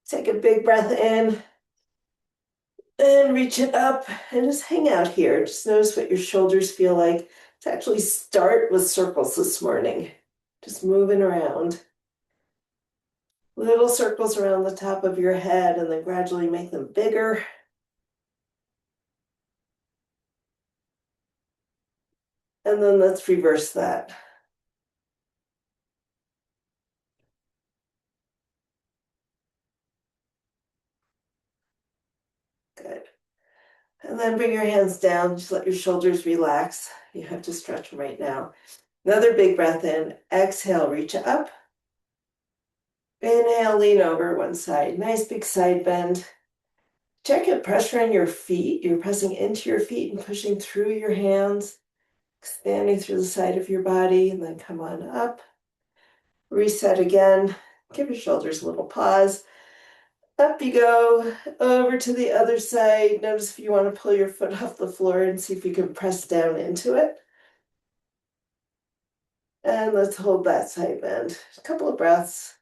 Take a big breath in and reach it up and just hang out here. Just notice what your shoulders feel like. To actually start with circles this morning. Just moving around. Little circles around the top of your head and then gradually make them bigger. And then let's reverse that. Good. And then bring your hands down. Just let your shoulders relax. You have to stretch them right now. Another big breath in. Exhale, reach up. Inhale, lean over one side. Nice big side bend. Check your pressure on your feet. You're pressing into your feet and pushing through your hands, expanding through the side of your body, and then come on up. Reset again. Give your shoulders a little pause. Up you go, over to the other side. Notice if you want to pull your foot off the floor and see if you can press down into it. And let's hold that side bend. A couple of breaths.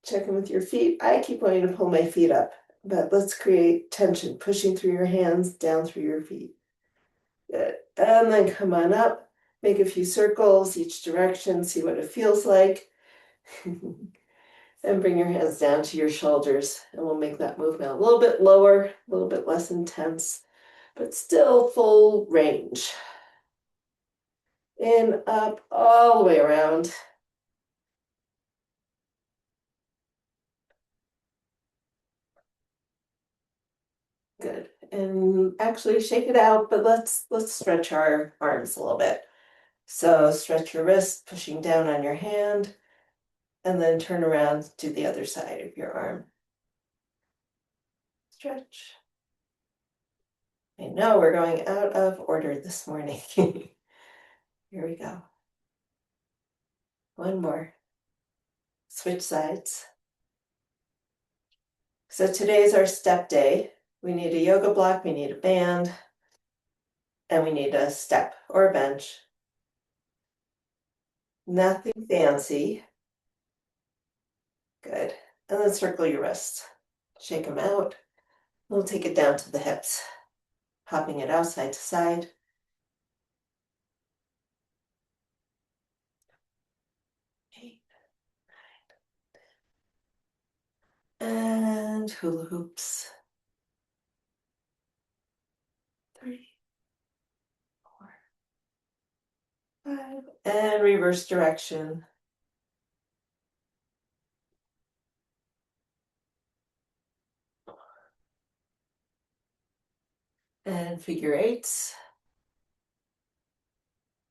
Check in with your feet. I keep wanting to pull my feet up, but let's create tension, pushing through your hands, down through your feet. Good. And then come on up, make a few circles each direction, see what it feels like. And bring your hands down to your shoulders, and we'll make that movement a little bit lower, a little bit less intense, but still full range. In, up, all the way around. Good. And actually shake it out, but let's stretch our arms a little bit. So stretch your wrist, pushing down on your hand, and then turn around to the other side of your arm. Stretch. I know we're going out of order this morning. Here we go. One more. Switch sides. So today's our step day. We need a yoga block, we need a band, and we need a step or a bench. Nothing fancy. Good. And then circle your wrists. Shake them out. We'll take it down to the hips, popping it out side to side. Eight, and hula hoops. 3, 4, 5, and reverse direction. And figure eights.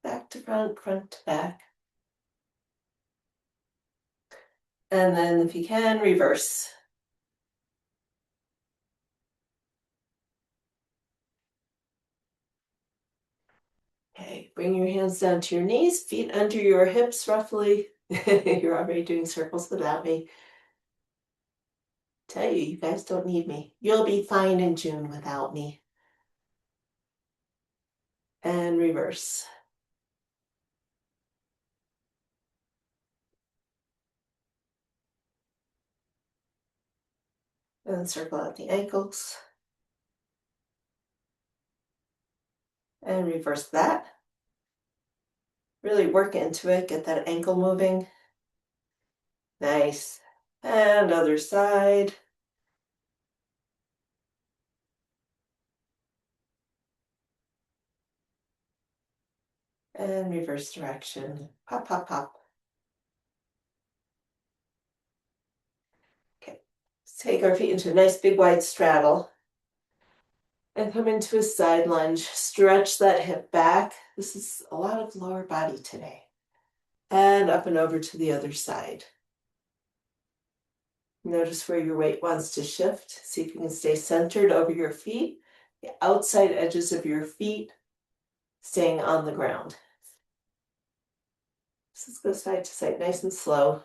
Back to front, front to back. And then if you can, reverse. Okay, bring your hands down to your knees, feet under your hips roughly. You're already doing circles without me. Tell you, you guys don't need me. You'll be fine in June without me. And reverse. And circle out the ankles. And reverse that. Really work into it, get that ankle moving. Nice. And other side. And reverse direction. Pop, pop, pop. Okay. Let's take our feet into a nice big wide straddle. And come into a side lunge. Stretch that hip back. This is a lot of lower body today. And up and over to the other side. Notice where your weight wants to shift. See if you can stay centered over your feet. The outside edges of your feet staying on the ground. So let's go side to side, nice and slow.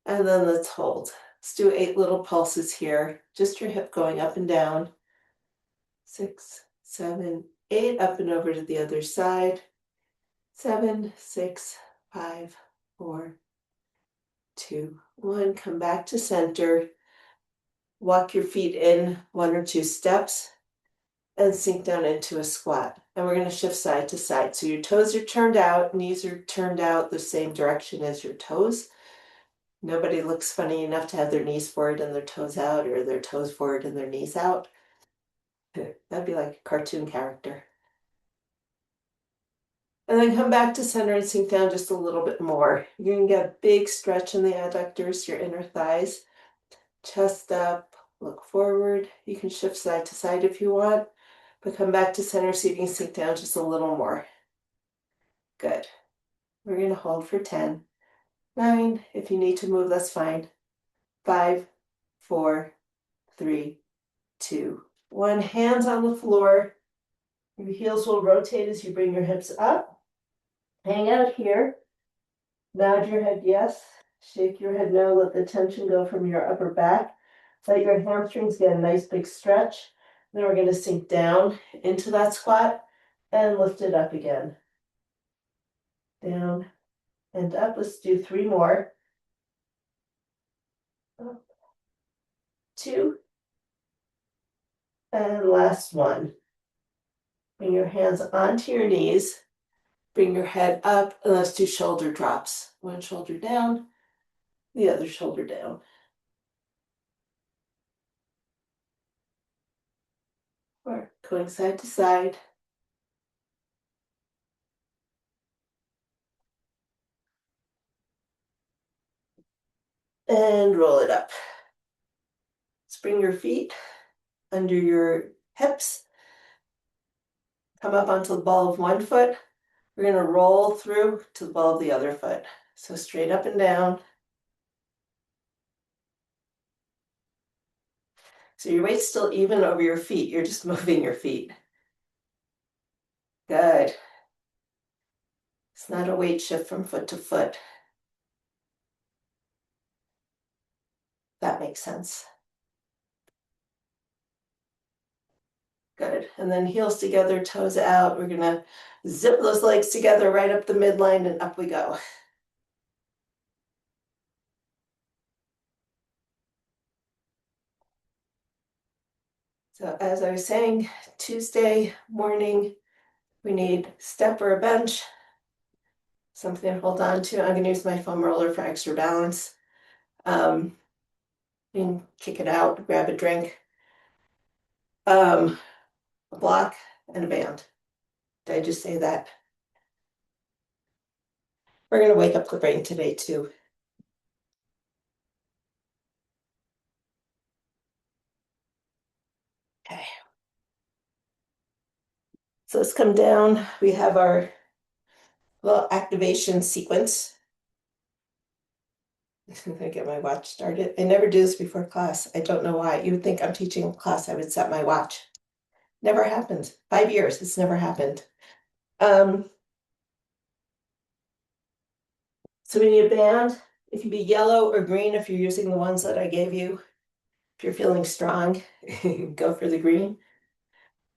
And then let's hold. Let's do 8 little pulses here. Just your hip going up and down. 6, 7, 8, up and over to the other side. 7, 6, 5, 4, 2, 1. Come back to center. Walk your feet in 1 or 2 steps and sink down into a squat. And we're going to shift side to side. So your toes are turned out, knees are turned out the same direction as your toes. Nobody looks funny enough to have their knees forward and their toes out, or their toes forward and their knees out. That'd be like a cartoon character. And then come back to center and sink down just a little bit more. You're going to get a big stretch in the adductors, your inner thighs. Chest up, look forward. You can shift side to side if you want, but come back to center so you can sink down just a little more. Good. We're going to hold for 10, 9. If you need to move, that's fine. 5, 4, 3, 2, 1. Hands on the floor. Your heels will rotate as you bring your hips up. Hang out here. Nod your head yes. Shake your head no. Let the tension go from your upper back. Let your hamstrings get a nice big stretch. Then we're going to sink down into that squat and lift it up again. Down and up. Let's do 3 more. Up, 2. And last 1. Bring your hands onto your knees. Bring your head up, and let's do shoulder drops. 1 shoulder down, the other shoulder down. We're going side to side. And roll it up. Let's bring your feet under your hips. Come up onto the ball of 1 foot. We're going to roll through to the ball of the other foot. So straight up and down. So your weight's still even over your feet. You're just moving your feet. Good. It's not a weight shift from foot to foot. That makes sense. Good. And then heels together, toes out. We're going to zip those legs together right up the midline and up we go. So as I was saying, Tuesday morning, we need step or a bench, something to hold on to. I'm going to use my foam roller for extra balance. And kick it out, grab a drink, a block, and a band. Did I just say that? We're going to wake up the brain today too. Okay. So let's come down. We have our little activation sequence. I get my watch started. I never do this before class. I don't know why. You would think I'm teaching class, I would set my watch. Never happened. 5 years, it's never happened. So we need a band. It can be yellow or green if you're using the ones that I gave you. If you're feeling strong, go for the green.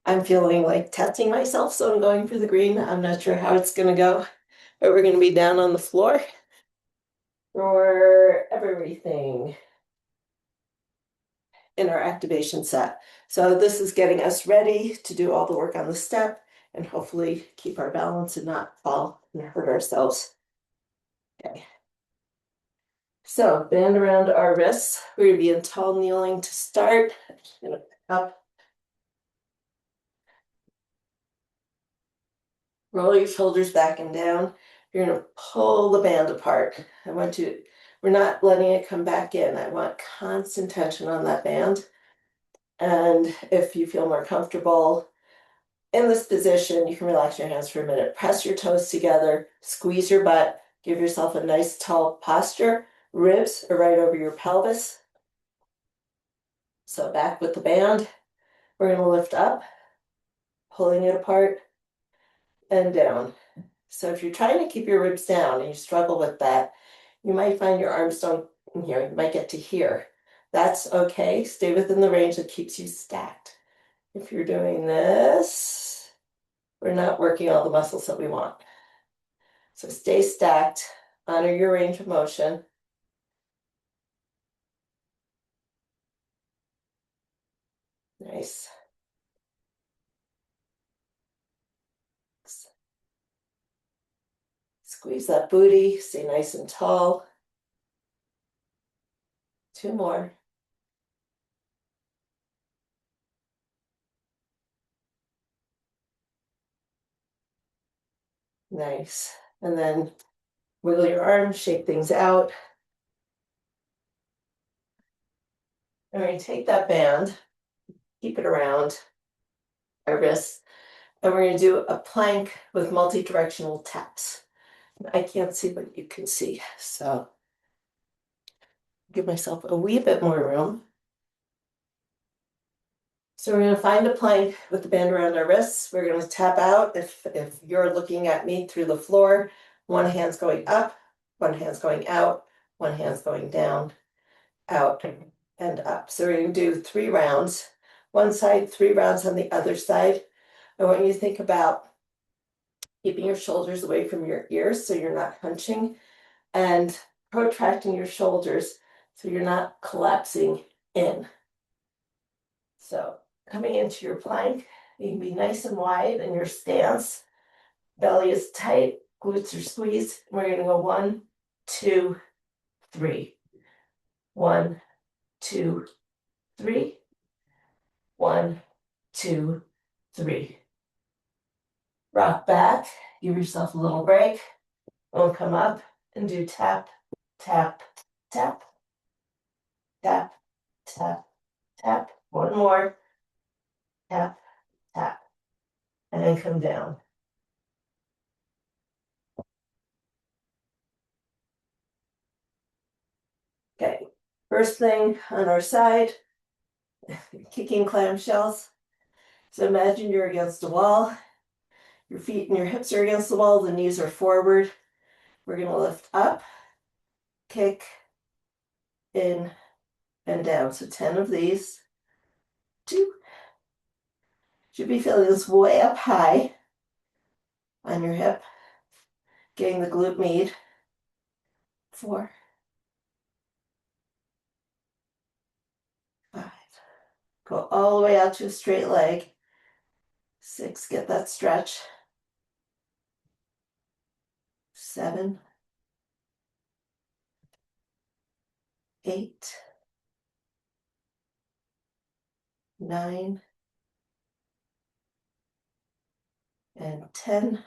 I'm feeling like testing myself, so I'm going for the green. I'm not sure how it's going to go, but we're going to be down on the floor for everything in our activation set. So this is getting us ready to do all the work on the step and hopefully keep our balance and not fall and hurt ourselves. Okay. So band around our wrists. We're going to be in tall kneeling to start. Up. Roll your shoulders back and down. You're going to pull the band apart. We're not letting it come back in. I want constant tension on that band. And if you feel more comfortable in this position, you can relax your hands for a minute. Press your toes together, squeeze your butt, give yourself a nice tall posture. Ribs are right over your pelvis. So back with the band. We're going to lift up, pulling it apart and down. So if you're trying to keep your ribs down and you struggle with that, you might find your arms don't, you might get to here. That's okay. Stay within the range that keeps you stacked. If you're doing this, we're not working all the muscles that we want. So stay stacked, honor your range of motion. Nice. Squeeze that booty, stay nice and tall. 2 more. Nice. And then wiggle your arms, shake things out. And we're going to take that band, keep it around our wrists, and we're going to do a plank with multi-directional taps. I can't see what you can see, so give myself a wee bit more room. So we're going to find a plank with the band around our wrists. We're going to tap out. If you're looking at me through the floor, one hand's going up, one hand's going out, one hand's going down, out, and up. So we're going to do 3 rounds. One side, 3 rounds on the other side. I want you to think about keeping your shoulders away from your ears so you're not hunching, and protracting your shoulders so you're not collapsing in. So coming into your plank, you can be nice and wide in your stance. Belly is tight, glutes are squeezed. We're going to go 1, 2, 3. 1, 2, 3. 1, 2, 3. Rock back, give yourself a little break. We'll come up and do tap, tap, tap, tap, tap, tap. 1 more. Tap, tap. And then come down. Okay, first thing on our side, kicking clamshells. So imagine you're against a wall. Your feet and your hips are against the wall. The knees are forward. We're going to lift up, kick, in, and down. So 10 of these. 2. Should be feeling this way up high on your hip, getting the glute med. 4, 5. Go all the way out to a straight leg. 6, get that stretch. 7, 8, 9, and 10.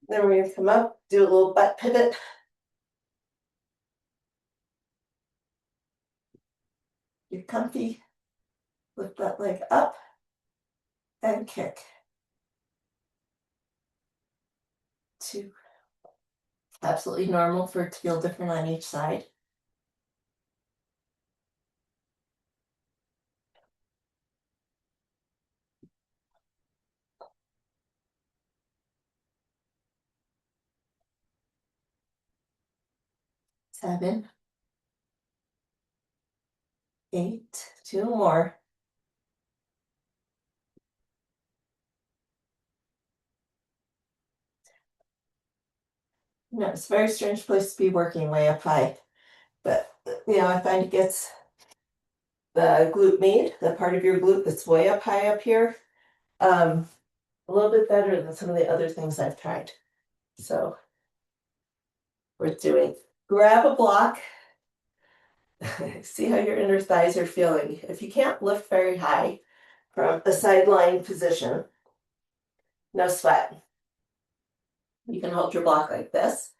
Then we're going to come up, do a little butt pivot. You're comfy. Lift that leg up and kick. 2. Absolutely normal for it to feel different on each side. 7, 8, 2 more. No, it's a very strange place to be working way up high, but I find it gets the glute med, the part of your glute that's way up high up here, a little bit better than some of the other things I've tried. So we're doing, grab a block, see how your inner thighs are feeling. If you can't lift very high from a sideline position, no sweat. You can hold your block like this.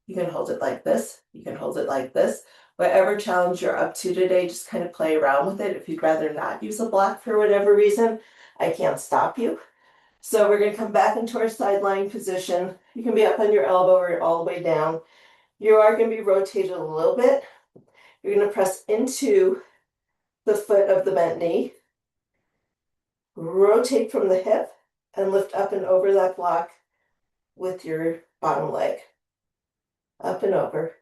You can hold it like this. You can hold it like this. Whatever challenge you're up to today, just kind of play around with it. If you'd rather not use a block for whatever reason, I can't stop you. So we're going to come back into our sideline position. You can be up on your elbow or all the way down. You are going to be rotated a little bit. You're going to press into the foot of the bent knee. Rotate from the hip and lift up and over that block with your bottom leg. Up and over.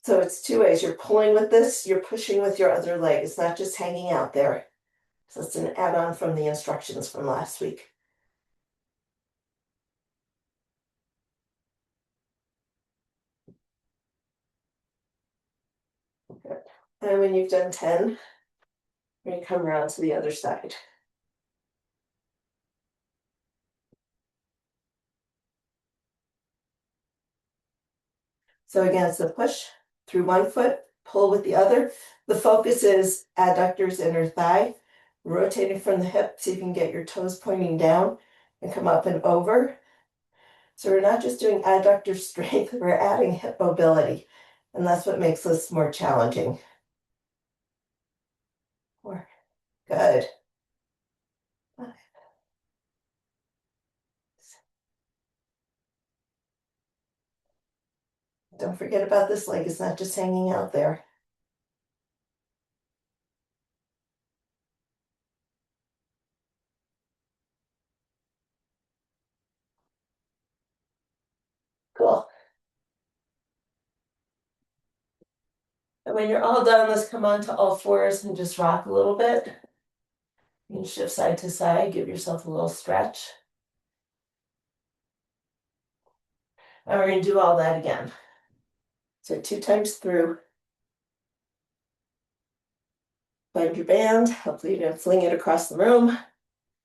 So it's two ways. You're pulling with this, you're pushing with your other leg. It's not just hanging out there. So it's an add-on from the instructions from last week. Good. And when you've done 10, you're going to come around to the other side. So again, it's the push through one foot, pull with the other. The focus is adductors, inner thigh, rotating from the hip so you can get your toes pointing down and come up and over. So we're not just doing adductor strength, we're adding hip mobility. And that's what makes this more challenging. 4, good. 5, 6. Don't forget about this leg, it's not just hanging out there. Cool. And when you're all done, let's come on to all fours and just rock a little bit. You can shift side to side, give yourself a little stretch. And we're going to do all that again. So 2 times through. Find your band. Hopefully you don't fling it across the room.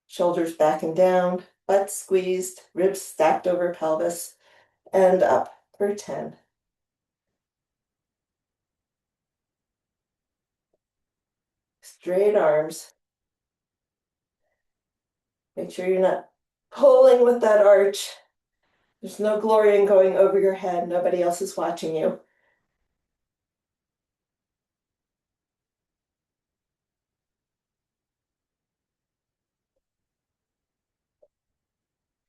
Shoulders back and down, butt squeezed, ribs stacked over pelvis, and up for 10. Straight arms. Make sure you're not pulling with that arch. There's no glory in going over your head. Nobody else is watching you.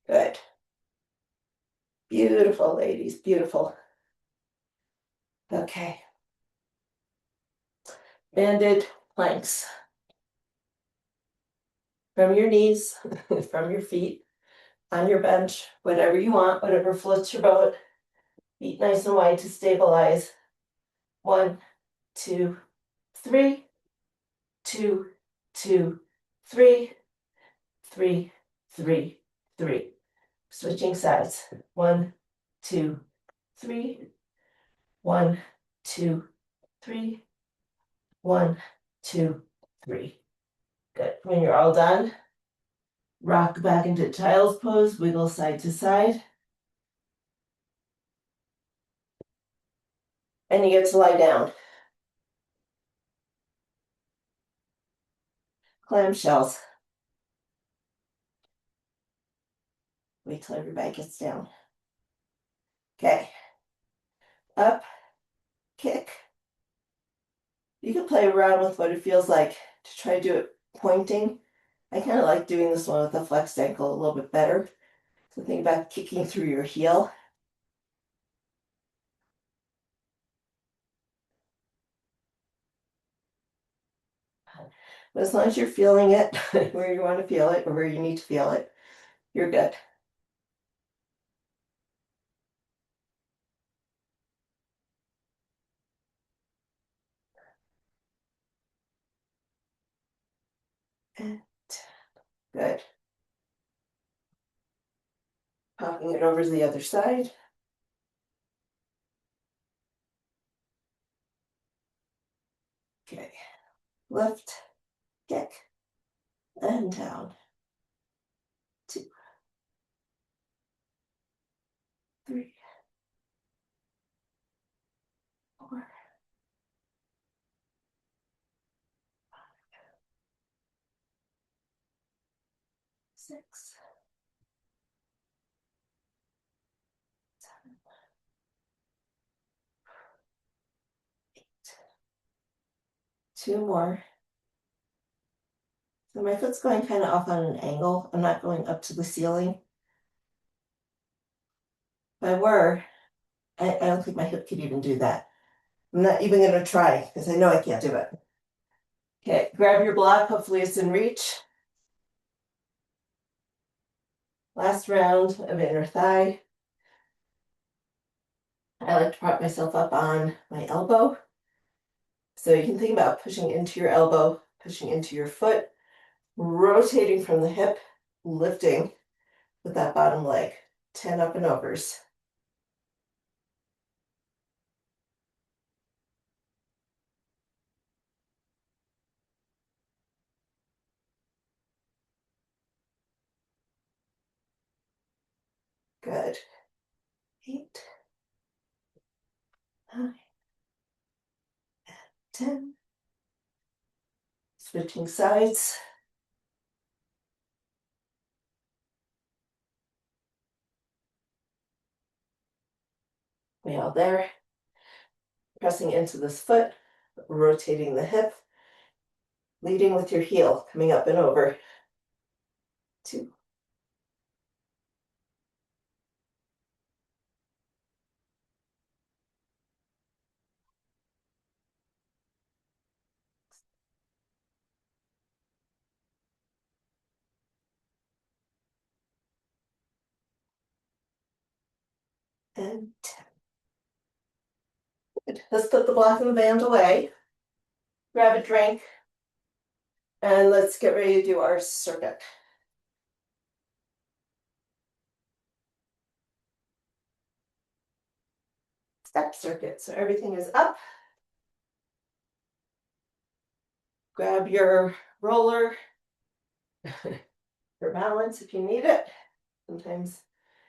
Good. Beautiful, ladies. Beautiful. Okay. Banded planks. From your knees, from your feet, on your bench, whatever you want, whatever floats your boat. Feet nice and wide to stabilize. 1, 2, 3, 2, 2, 3, 3, 3, 3. Switching sides. 1, 2, 3, 1, 2, 3, 1, 2, 3. Good. When you're all done, rock back into child's pose, wiggle side to side. And you get to lie down. Clamshells. Wait till everybody gets down. Okay. Up, kick. You can play around with what it feels like to try to do it pointing. I kind of like doing this one with the flexed ankle a little bit better. So think about kicking through your heel. But as long as you're feeling it where you want to feel it or where you need to feel it, you're good. And good. Popping it over to the other side. Okay. Lift, kick, and down. 2, 3, 4, 6, 7, 8. 2 more. So my foot's going kind of off on an angle. I'm not going up to the ceiling. If I were, I don't think my hip could even do that. I'm not even going to try because I know I can't do it. Okay, grab your block. Hopefully it's in reach. Last round of inner thigh. I like to prop myself up on my elbow. So you can think about pushing into your elbow, pushing into your foot, rotating from the hip, lifting with that bottom leg. 10 up and overs. Good. 8, 9, 10. Switching sides. We all there. Pressing into this foot, rotating the hip, leading with your heel, coming up and over. 2, and 10. Good. Let's put the block and the band away. Grab a drink, and let's get ready to do our circuit. Step circuit. So everything is up. Grab your roller for balance if you need it. Sometimes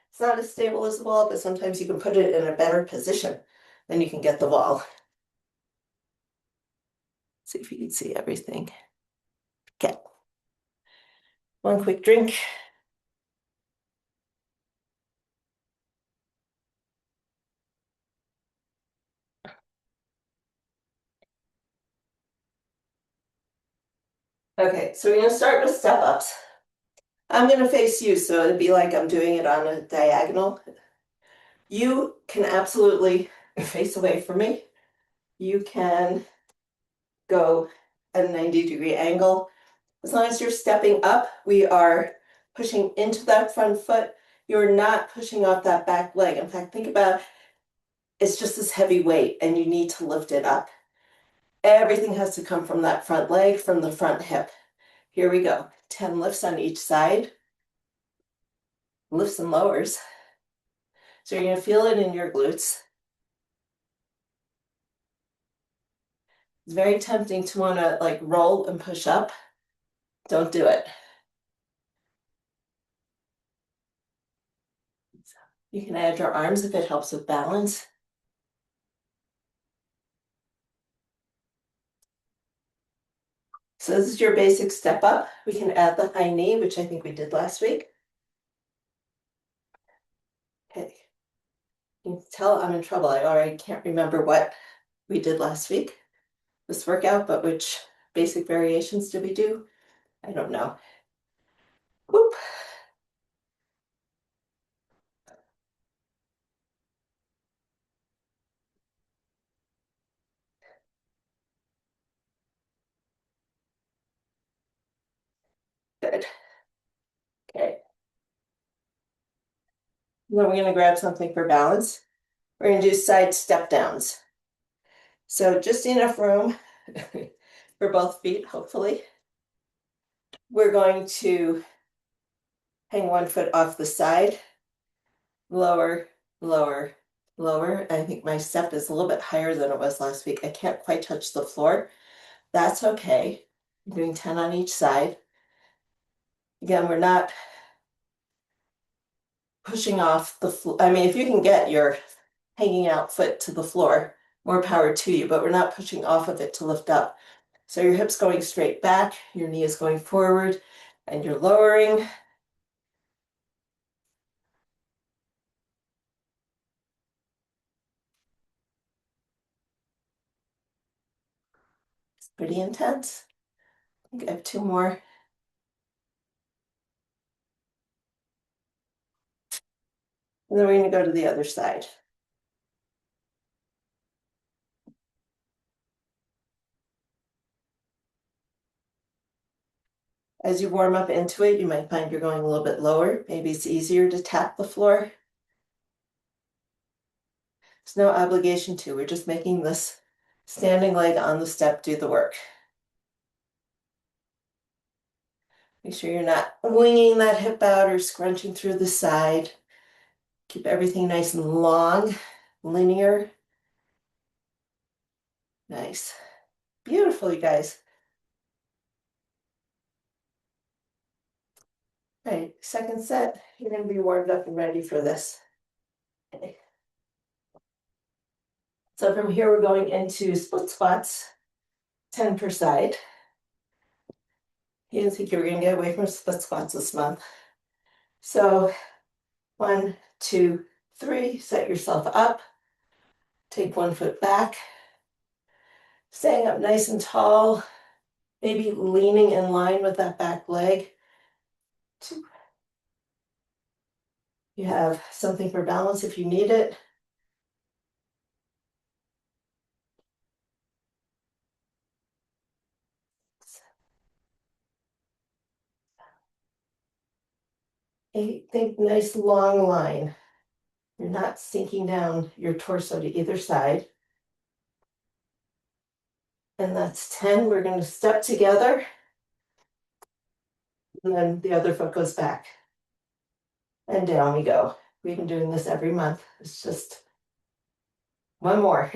it's not as stable as the wall, but sometimes you can put it in a better position. Then you can get the wall. See if you can see everything. Okay. One quick drink. Okay, so we're gonna start with step ups. I'm gonna face you, so it'd be like I'm doing it on a diagonal. You can absolutely face away from me. You can go at a 90-degree angle. As long as you're stepping up, we are pushing into that front foot. You're not pushing off that back leg. In fact, think about it's just this heavy weight and you need to lift it up. Everything has to come from that front leg, from the front hip. Here we go. 10 lifts on each side. Lifts and lowers. So you're going to feel it in your glutes. It's very tempting to want to like roll and push up. Don't do it. You can add your arms if it helps with balance. So this is your basic step up. We can add the high knee, which I think we did last week. Okay. You can tell I'm in trouble. I already can't remember what we did last week, this workout, but which basic variations did we do? I don't know. Whoop. Good. Okay. Then we're going to grab something for balance. We're going to do side step downs. So just enough room for both feet, hopefully. We're going to hang one foot off the side, lower, lower, lower. I think my step is a little bit higher than it was last week. I can't quite touch the floor. That's okay. I'm doing 10 on each side. Again, we're not pushing off the floor. I mean, if you can get your hanging out foot to the floor, more power to you, but we're not pushing off of it to lift up. So your hips going straight back, your knee is going forward, and you're lowering. It's pretty intense. I think I have 2 more. And then we're going to go to the other side. As you warm up into it, you might find you're going a little bit lower. Maybe it's easier to tap the floor. There's no obligation to. We're just making this standing leg on the step do the work. Make sure you're not winging that hip out or scrunching through the side. Keep everything nice and long, linear. Nice. Beautiful, you guys. All right, second set. You're going to be warmed up and ready for this. Okay. So from here, we're going into split squats, 10 per side. You didn't think you were going to get away from split squats this month. So 1, 2, 3, set yourself up. Take 1 foot back. Staying up nice and tall, maybe leaning in line with that back leg. 2. You have something for balance if you need it. 8, think nice long line. You're not sinking down your torso to either side. And that's 10. We're going to step together. And then the other foot goes back. And down we go. We've been doing this every month. It's just one more.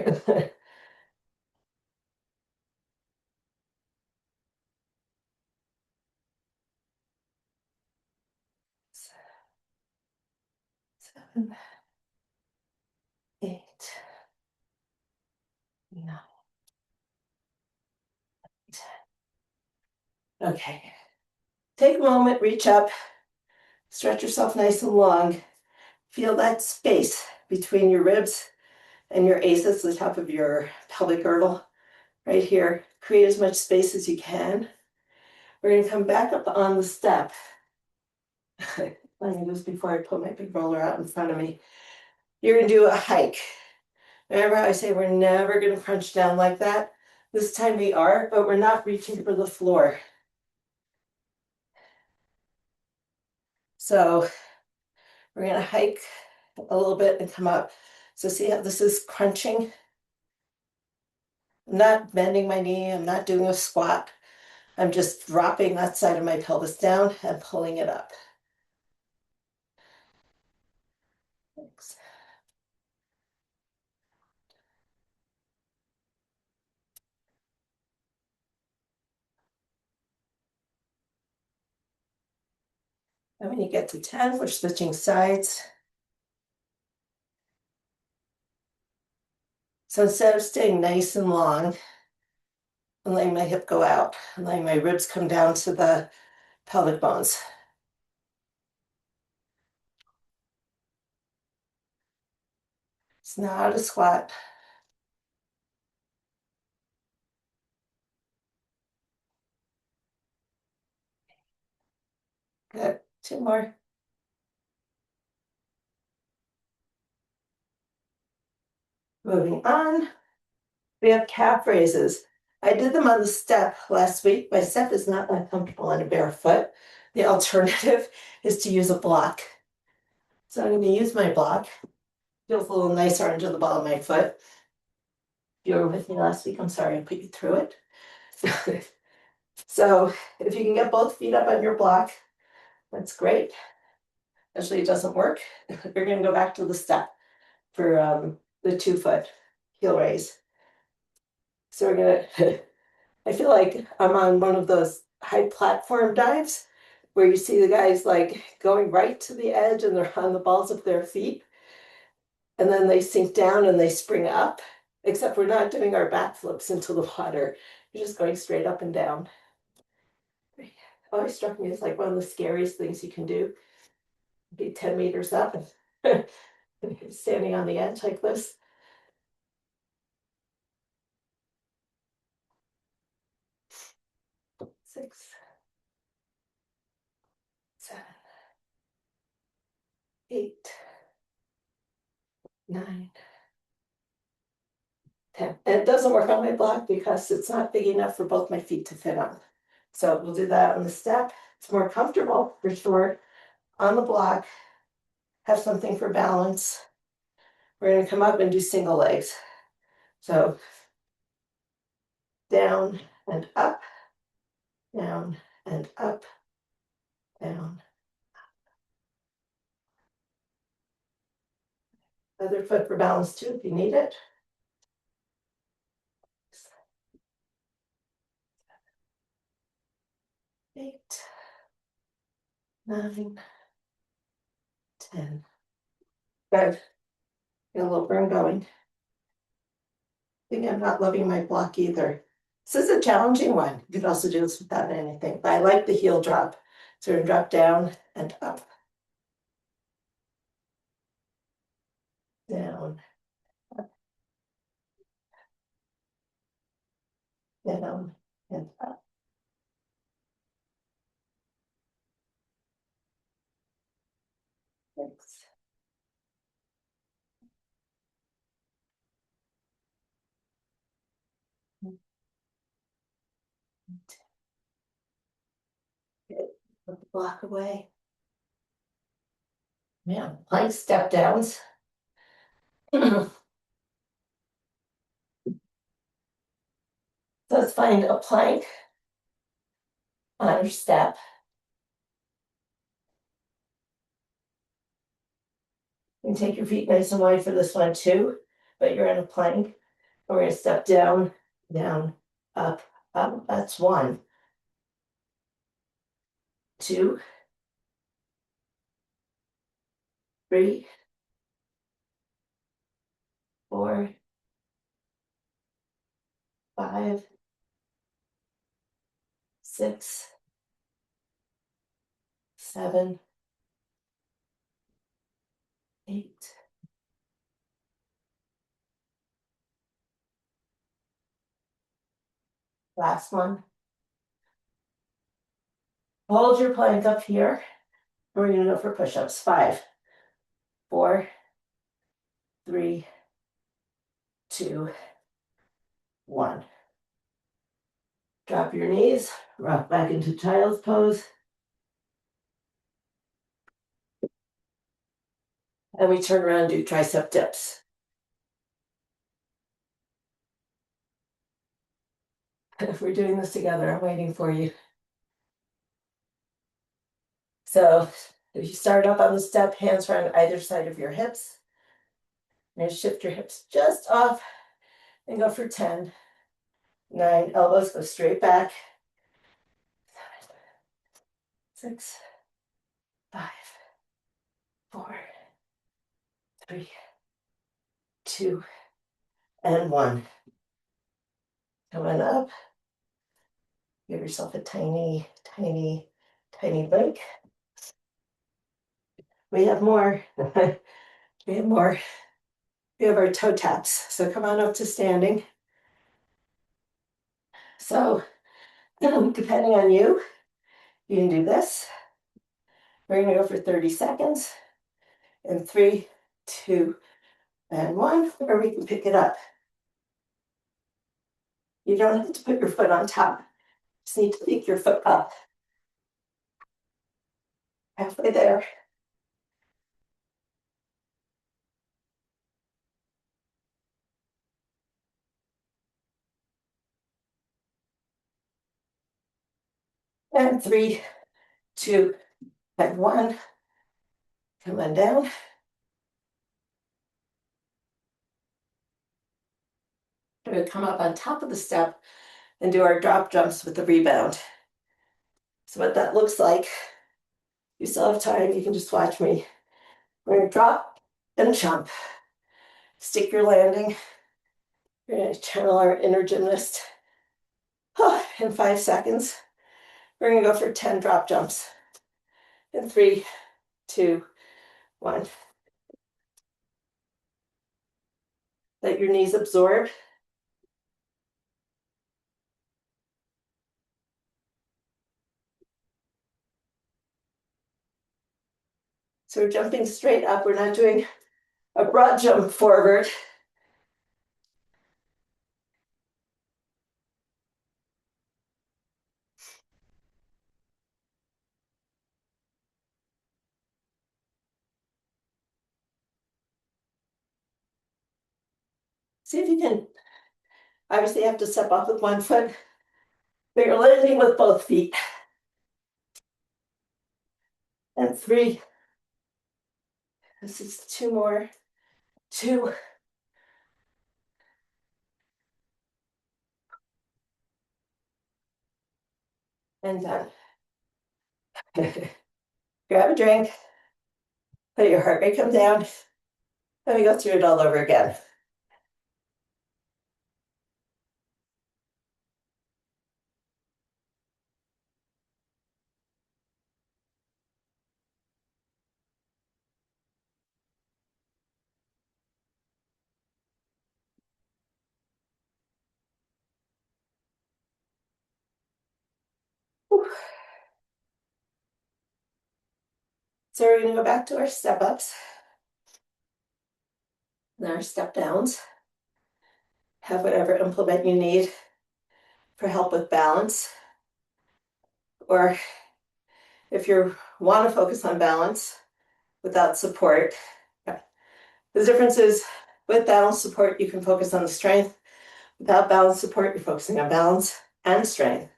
7, 8, 9, 10. Okay. Take a moment, reach up, stretch yourself nice and long. Feel that space between your ribs and your aces, the top of your pelvic girdle, right here. Create as much space as you can. We're going to come back up on the step. Let me do this before I put my big roller out in front of me. You're going to do a hike. Remember how I say we're never going to crunch down like that? This time we are, but we're not reaching for the floor. So we're going to hike a little bit and come up. So see how this is crunching? I'm not bending my knee. I'm not doing a squat. I'm just dropping that side of my pelvis down and pulling it up. Thanks. And when you get to 10, we're switching sides. So instead of staying nice and long and letting my hip go out and letting my ribs come down to the pelvic bones. It's not a squat. Good. 2 more. Moving on. We have calf raises. I did them on the step last week. My step is not that comfortable on a bare foot. The alternative is to use a block. So I'm going to use my block. Feels a little nicer under the ball of my foot. If you were with me last week, I'm sorry I put you through it. So if you can get both feet up on your block, that's great. Actually, it doesn't work. You're going to go back to the step for the 2 foot heel raise. So we're going to, I feel like I'm on one of those high platform dives where you see the guys like going right to the edge and they're on the balls of their feet. And then they sink down and they spring up, except we're not doing our back flips into the water. You're just going straight up and down. Always struck me as like one of the scariest things you can do. Be 10 meters up and standing on the edge like this. 6, 7, 8, 9, 10. And it doesn't work on my block because it's not big enough for both my feet to fit on. So we'll do that on the step. It's more comfortable for sure. On the block, have something for balance. We're going to come up and do single legs. So down and up, down and up, down. Other foot for balance too if you need it. 8, 9, 10. Good. Get a little burn going. I think I'm not loving my block either. This is a challenging one. You could also do this without anything, but I like the heel drop. So we're gonna drop down and up, down, up, down, and up. Thanks. Good. Put the block away. Man, plank step downs. So let's find a plank on your step. You can take your feet nice and wide for this one too, but you're in a plank. We're going to step down, down, up, up. That's 1, 2, 3, 4, 5, 6, 7, 8. Last one. Hold your plank up here. We're going to go for push-ups. 5, 4, 3, 2, 1. Drop your knees, rock back into child's pose. And we turn around and do tricep dips. If we're doing this together, I'm waiting for you. So if you start up on the step, hands are on either side of your hips. And shift your hips just off and go for 10, 9, elbows go straight back. 7, 6, 5, 4, 3, 2, and 1. Coming up. Give yourself a tiny, tiny, tiny break. We have more. We have more. We have our toe taps. So come on up to standing. So depending on you, you can do this. We're going to go for 30 seconds. In 3, 2, and 1, or we can pick it up. You don't have to put your foot on top. Just need to pick your foot up. Halfway there. And 3, 2, and 1. Come on down. We're going to come up on top of the step and do our drop jumps with the rebound. So what that looks like, you still have time, you can just watch me. We're going to drop and jump. Stick your landing. We're going to channel our inner gymnast. In 5 seconds, we're going to go for 10 drop jumps. In 3, 2, 1. Let your knees absorb. So we're jumping straight up. We're not doing a broad jump forward. See if you can, obviously you have to step off with one foot, but you're landing with both feet. And 3. This is 2 more. 2. And done. Grab a drink. Let your heart rate come down. Let me go through it all over again. Whew. So we're going to go back to our step ups and our step downs. Have whatever implement you need for help with balance. Or if you want to focus on balance without support, the difference is with balance support, you can focus on the strength. Without balance support, you're focusing on balance and strength.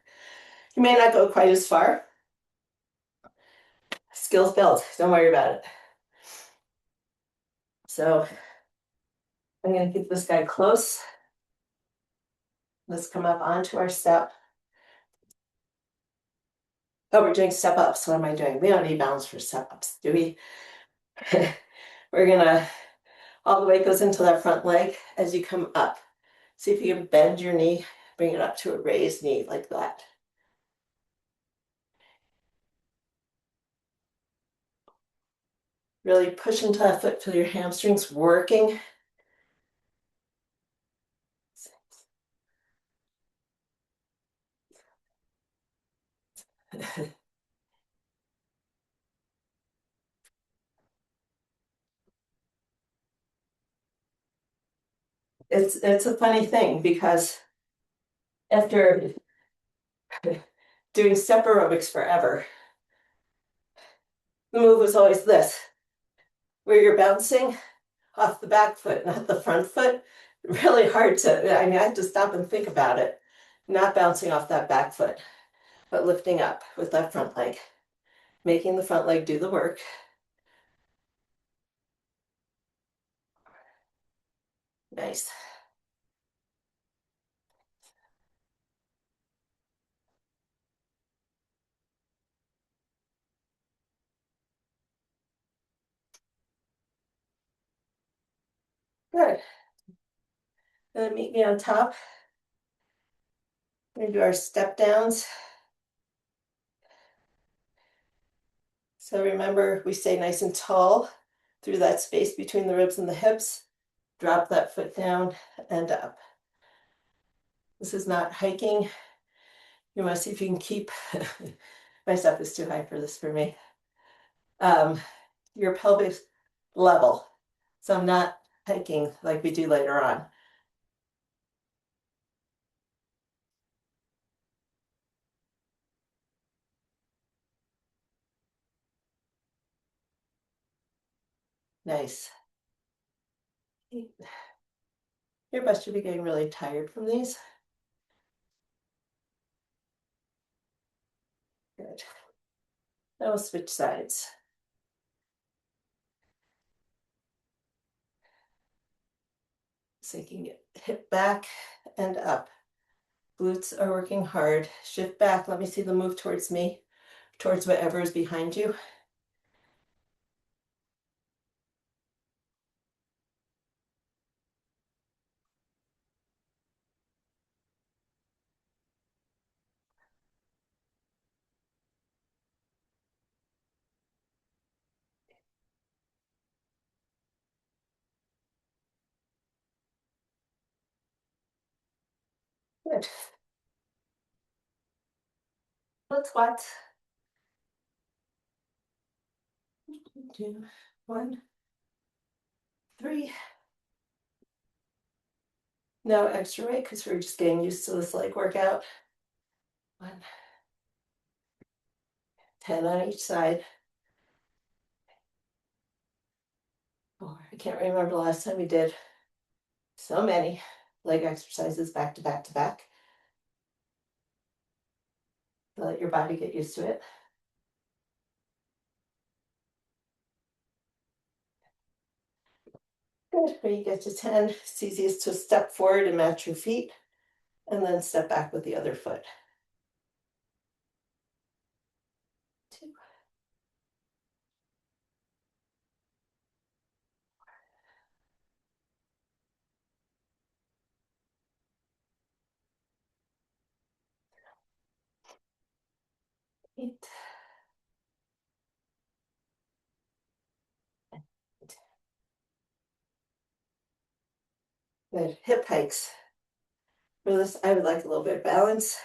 You may not go quite as far. Skills built, don't worry about it. So I'm going to keep this guy close. Let's come up onto our step. Oh, we're doing step ups. What am I doing? We don't need balance for step ups, do we? We're gonna, all the weight goes into that front leg as you come up. See if you can bend your knee, bring it up to a raised knee like that. Really push into that foot till your hamstrings working. It's a funny thing because after doing step aerobics forever, the move was always this, where you're bouncing off the back foot, not the front foot. Really hard to, I mean, I had to stop and think about it. Not bouncing off that back foot, but lifting up with that front leg, making the front leg do the work. Nice. Good. Then meet me on top. We're gonna do our step downs. So remember, we stay nice and tall through that space between the ribs and the hips. Drop that foot down and up. This is not hiking. You want to see if you can keep, my step is too high for this for me. Your pelvis level. So I'm not hiking like we do later on. Nice. Your butt should be getting really tired from these. Good. Now we'll switch sides. Sinking it, hip back and up. Glutes are working hard. Shift back. Let me see the move towards me, towards whatever is behind you. Good. Let's squat. 2, 1, 3. No extra weight because we're just getting used to this leg workout. 1, 10 on each side. 4. I can't remember the last time we did So many leg exercises back to back to back. Let your body get used to it. Good. When you get to 10, it's easiest to step forward and match your feet, and then step back with the other foot. 2, eight, good. Hip hikes. For this, I would like a little bit of balance.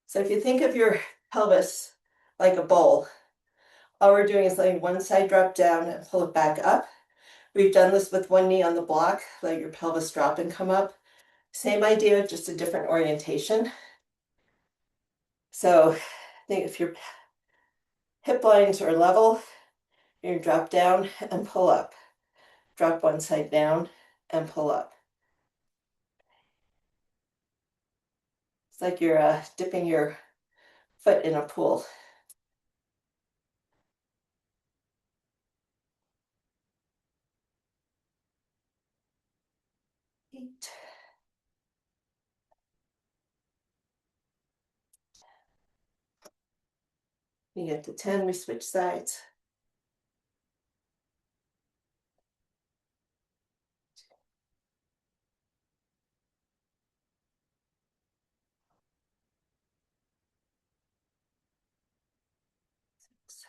So if you think of your pelvis like a bowl, all we're doing is letting one side drop down and pull it back up. We've done this with one knee on the block, let your pelvis drop and come up. Same idea, just a different orientation. So think if your hip lines are level, you drop down and pull up. Drop one side down and pull up. It's like you're dipping your foot in a pool. 8. You get to 10, we switch sides. 6.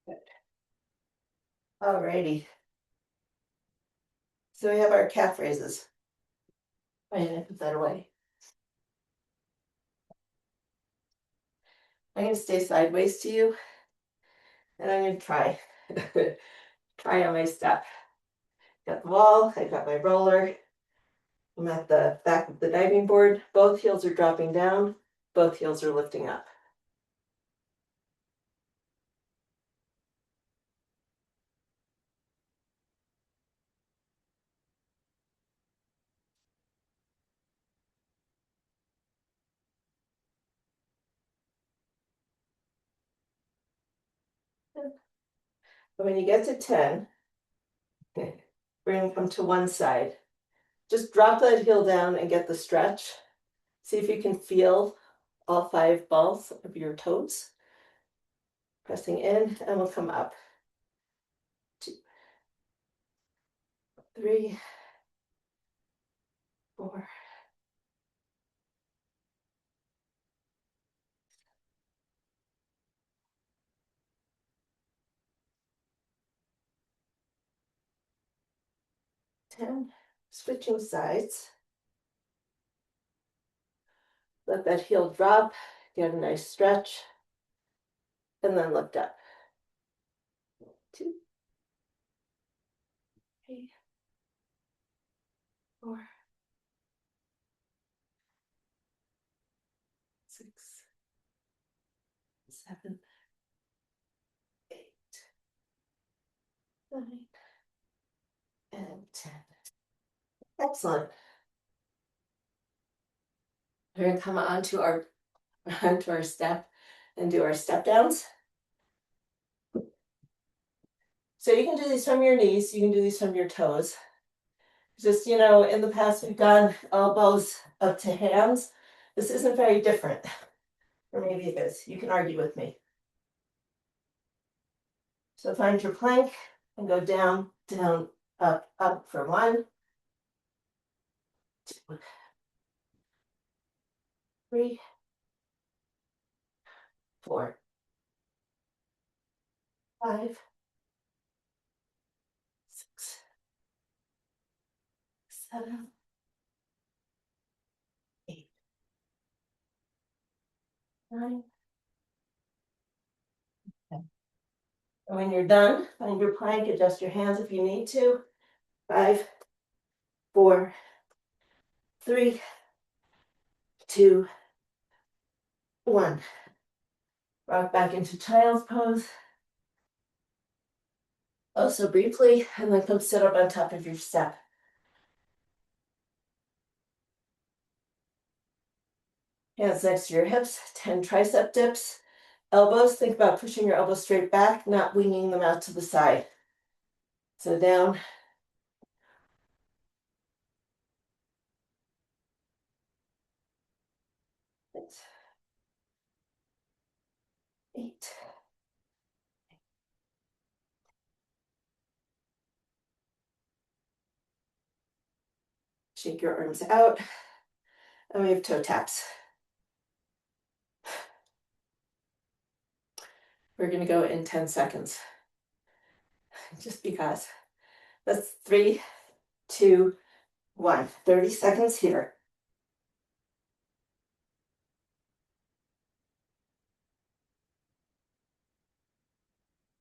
Good. Alrighty. So we have our calf raises. I'm gonna put that away. I'm gonna stay sideways to you, and I'm gonna try. Try on my step. Got the wall, I got my roller. I'm at the back of the diving board. Both heels are dropping down, both heels are lifting up. But when you get to 10, we're gonna come to one side. Just drop that heel down and get the stretch. See if you can feel all 5 balls of your toes. Pressing in, and we'll come up. 2, 3, 4, 10. Switching sides. Let that heel drop, get a nice stretch, and then lift up. 2, 3, 4, 6, 7, 8, 9, and 10. Excellent. We're going to come onto our step and do our step downs. So you can do these from your knees, you can do these from your toes. Just, in the past we've done elbows up to hands. This isn't very different. Or maybe it is. You can argue with me. So find your plank and go down, down, up, up for 1, 2, 3, 4, 5, 6, 7, 8, 9, 10. And when you're done, find your plank, adjust your hands if you need to. 5, 4, 3, 2, 1. Rock back into child's pose. Also briefly, and then come sit up on top of your step. Hands next to your hips, 10 tricep dips. Elbows, think about pushing your elbows straight back, not winging them out to the side. So down. 6, 8. Shake your arms out. And we have toe taps. We're going to go in 10 seconds. Just because. That's 3, 2, 1. 30 seconds here.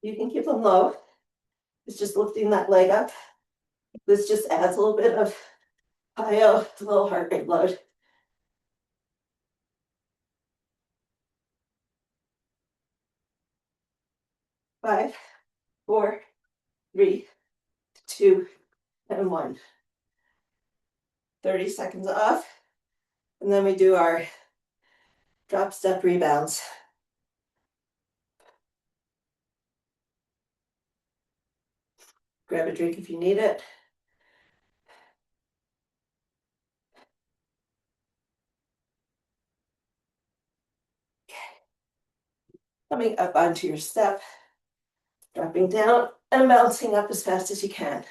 You can keep them low. It's just lifting that leg up. This just adds a little bit of plyo, a little heart rate load. 5, 4, 3, 2, and 1. 30 seconds off. And then we do our drop step rebounds. Grab a drink if you need it. Coming up onto your step, dropping down and bouncing up as fast as you can.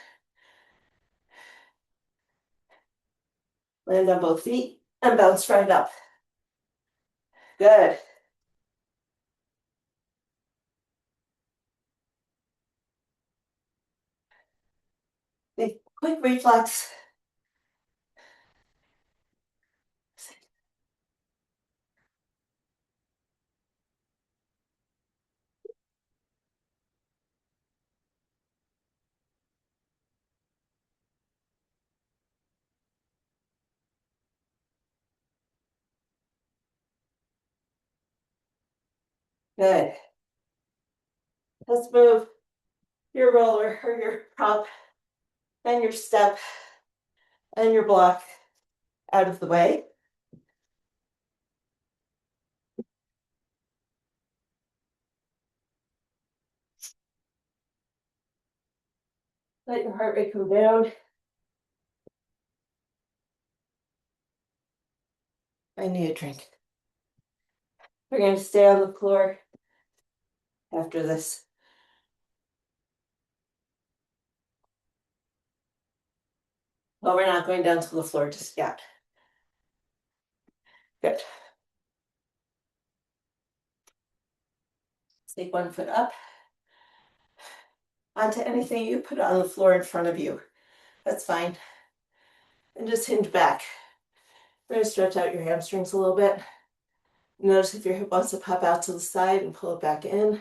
Land on both feet and bounce right up. Good. A quick reflex. Good. Let's move your roller or your prop and your step and your block out of the way. Let your heart rate come down. I need a drink. We're going to stay on the floor after this. Well, we're not going down to the floor just yet. Good. Take one foot up onto anything you put on the floor in front of you. That's fine. And just hinge back. We're going to stretch out your hamstrings a little bit. Notice if your hip wants to pop out to the side and pull it back in.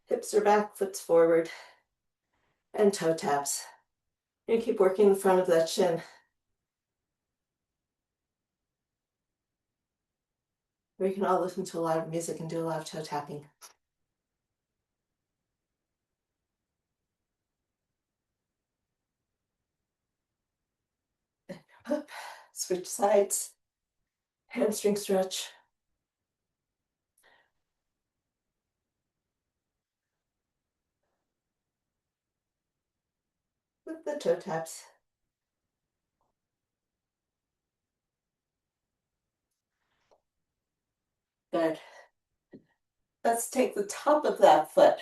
Hips are back, foot's forward, and toe taps. You keep working the front of that shin. We can all listen to a lot of music and do a lot of toe tapping. Up, switch sides, hamstring stretch. With the toe taps. Good. Let's take the top of that foot.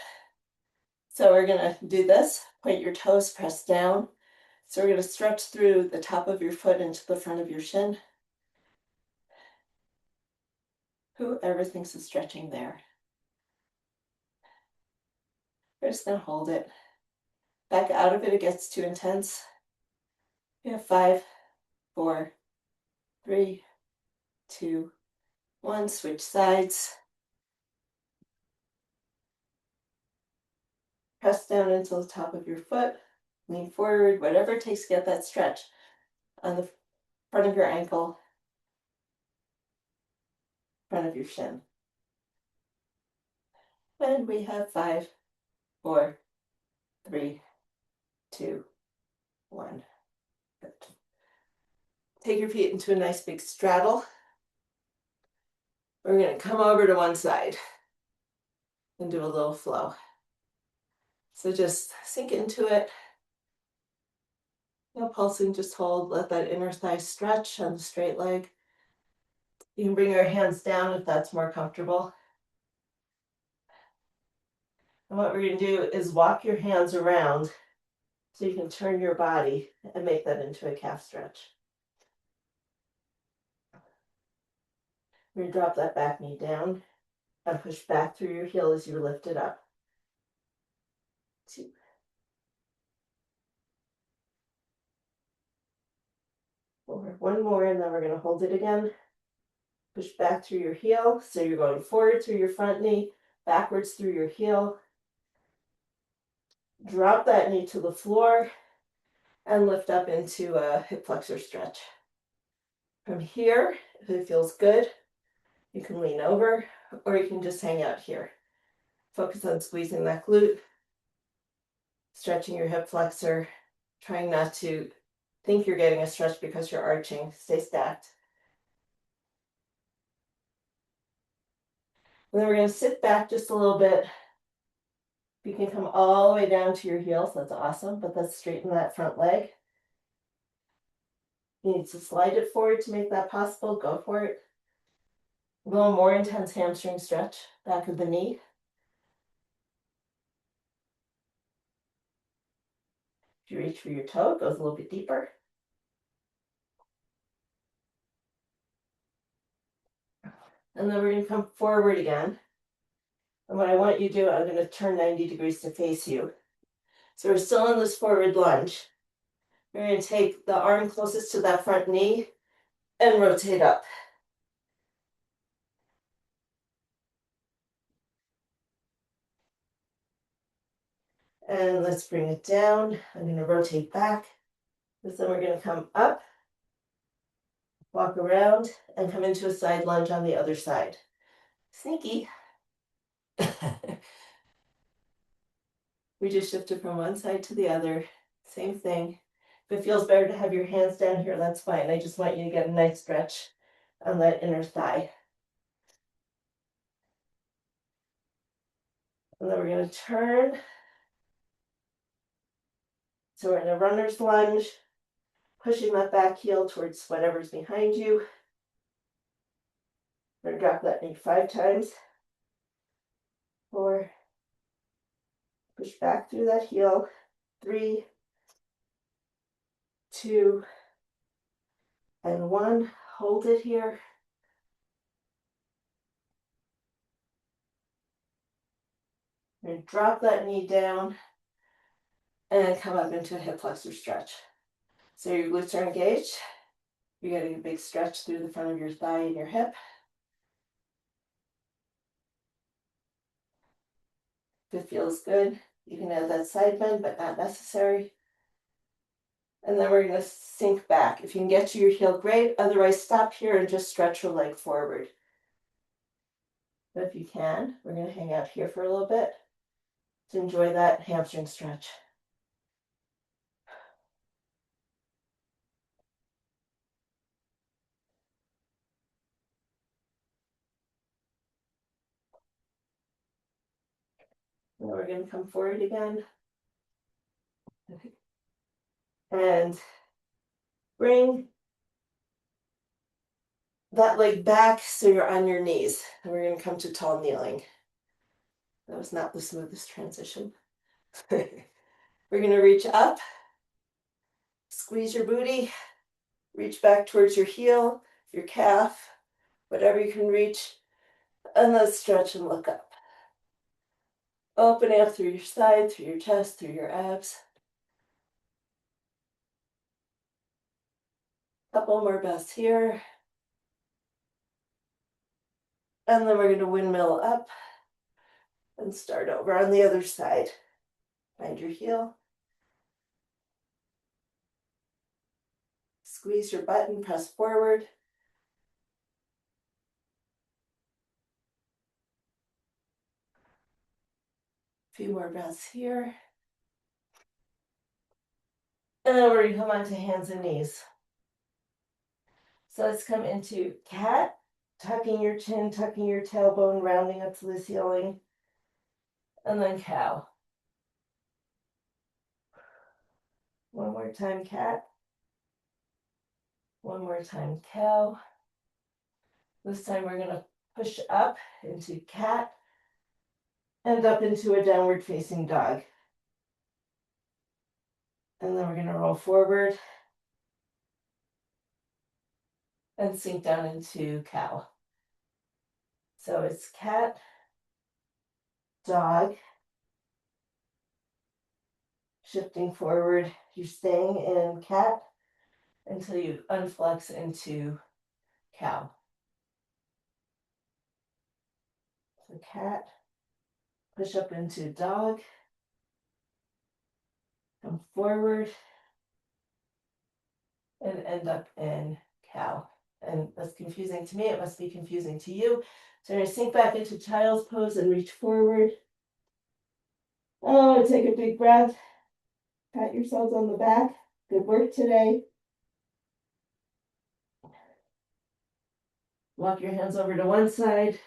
So we're going to do this. Point your toes, press down. So we're going to stretch through the top of your foot into the front of your shin. Whoever thinks of stretching there. We're just going to hold it. Back out of it, it gets too intense. We have 5, 4, 3, 2, 1. Switch sides. Press down into the top of your foot. Lean forward, whatever it takes to get that stretch on the front of your ankle. front of your shin. And we have 5, 4, 3, 2, 1. Good. Take your feet into a nice big straddle. We're going to come over to one side and do a little flow. So just sink into it. No pulsing, just hold. Let that inner thigh stretch on the straight leg. You can bring your hands down if that's more comfortable. And what we're going to do is walk your hands around so you can turn your body and make that into a calf stretch. You're going to drop that back knee down and push back through your heel as you lift it up. 2. 4. One more, and then we're going to hold it again. Push back through your heel, so you're going forward through your front knee, backwards through your heel. Drop that knee to the floor and lift up into a hip flexor stretch. From here, if it feels good, you can lean over or you can just hang out here. Focus on squeezing that glute, stretching your hip flexor, trying not to think you're getting a stretch because you're arching. Stay stacked. And then we're going to sit back just a little bit. You can come all the way down to your heels. That's awesome, but let's straighten that front leg. You need to slide it forward to make that possible. Go for it. A little more intense hamstring stretch, back of the knee. If you reach for your toe, it goes a little bit deeper. And then we're going to come forward again. And what I want you to do, I'm going to turn 90 degrees to face you. So we're still in this forward lunge. We're going to take the arm closest to that front knee and rotate up. And let's bring it down. I'm going to rotate back. Then we're going to come up, walk around, and come into a side lunge on the other side. Sneaky. We just shifted from one side to the other. Same thing. If it feels better to have your hands down here, that's fine. I just want you to get a nice stretch on that inner thigh. And then we're going to turn. So we're in a runner's lunge, pushing that back heel towards whatever's behind you. We're going to drop that knee 5 times. 4. Push back through that heel. 3, 2, and 1. Hold it here. We're going to drop that knee down and come up into a hip flexor stretch. So your glutes are engaged. You're getting a big stretch through the front of your thigh and your hip. If it feels good, you can add that side bend, but not necessary. And then we're going to sink back. If you can get to your heel, great. Otherwise, stop here and just stretch your leg forward. But if you can, we're going to hang out here for a little bit to enjoy that hamstring stretch. And then we're going to come forward again. And bring that leg back so you're on your knees. And we're going to come to tall kneeling. That was not the smoothest transition. We're going to reach up, squeeze your booty, reach back towards your heel, your calf, whatever you can reach, and then stretch and look up. Opening up through your side, through your chest, through your abs. Couple more breaths here. And then we're going to windmill up and start over on the other side. Find your heel. Squeeze your butt and press forward. few more breaths here. And then we're going to come onto hands and knees. So let's come into cat, tucking your chin, tucking your tailbone, rounding up to the ceiling. And then cow. One more time, cat. One more time, cow. This time we're going to push up into cat and up into a downward facing dog. And then we're going to roll forward and sink down into cow. So it's cat, dog, shifting forward. You're staying in cat until you unflex into cow. So cat, push up into dog, come forward, and end up in cow. And that's confusing to me. It must be confusing to you. So you're going to sink back into child's pose and reach forward. Oh, take a big breath. Pat yourselves on the back. Good work today. Walk your hands over to one side.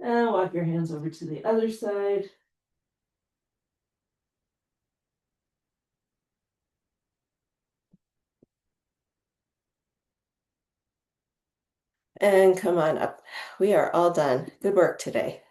And walk your hands over to the other side. And come on up. We are all done. Good work today.